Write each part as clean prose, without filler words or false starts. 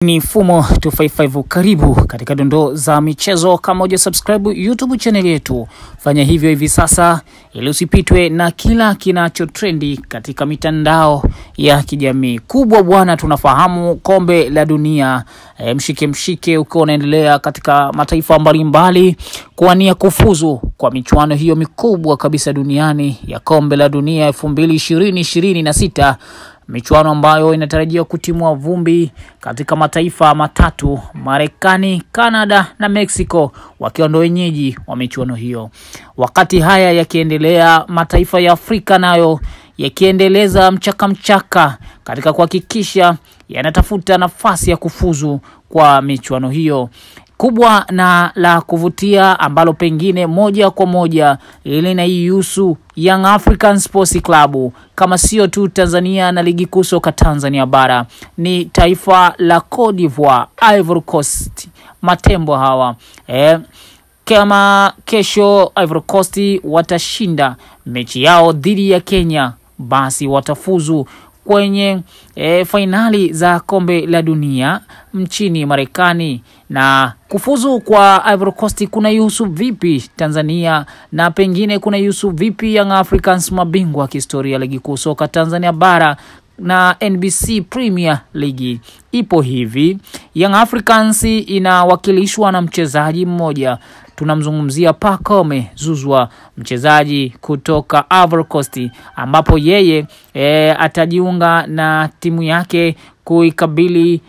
Ni Fumo 255, karibu katika dondoo za michezo. Kama hujasubscribe YouTube channel yetu, fanya hivyo hivi sasa ili usipitwe na kila kinachotrendi katika mitandao ya kijamii. Kubwa bwana, tunafahamu kombe la dunia mshike uko unaendelea katika mataifa mbalimbali kuania kufuzu kwa michuano hiyo mikubwa kabisa duniani ya kombe la dunia 2026. Michuano ambayo inatarajia kutimua vumbi katika mataifa matatu: Marekani, Canada na Mexico, wakiwa ndio wenyeji wa michuano hiyo. Wakati haya yakiendelea, mataifa ya Afrika nayo yakiendeleza mchaka katika kuhakikisha yanatafuta nafasi ya kufuzu kwa michuano hiyo. Kubwa na la kuvutia ambalo pengine moja kwa moja ile inaihusu Young African Sports Club, kama sio tu Tanzania na ligi kuu soka Tanzania bara, ni taifa la Cote d'Ivoire, Ivory Coast. Matembo hawa kama kesho Ivory Coast watashinda mechi yao dhidi ya Kenya, basi watafuzu kwenye finali za kombe la dunia nchini Marekani. Na kufuzu kwa Ivory Coast kuna yusu vipi Tanzania, na pengine kuna yusu vipi Young Africans, mabingwa kihistoria ligi kuu soka Tanzania bara na NBC Premier League? Ipo hivi, Young Africans inawakilishwa na mchezaji mmoja, tunamzungumzia Pacome Zouzoua, mchezaji kutoka Ivory Coast, ambapo yeye atajiunga na timu yake kuikabili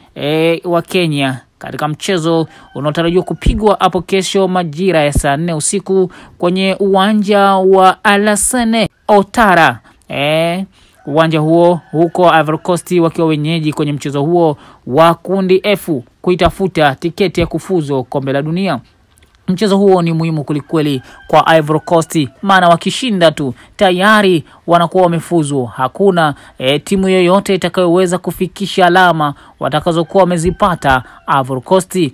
wa Kenya katika mchezo unaotarajiwa kupigwa hapo kesho majira ya saa 4 usiku kwenye uwanja wa Alassane Ouattara. Uwanja huo huko Ivory Coast, wakiwa wenyeji kwenye mchezo huo wa kundi F kuitafuta tiketi ya kufuzu kombe la dunia. Mchezo huo ni muhimu kulikweli kwa Ivory Coast, maana wakishinda tu tayari wanakuwa wamefuzu. Hakuna timu yoyote itakayoweza kufikisha alama watakazokuwa wamezipata Ivory Coast.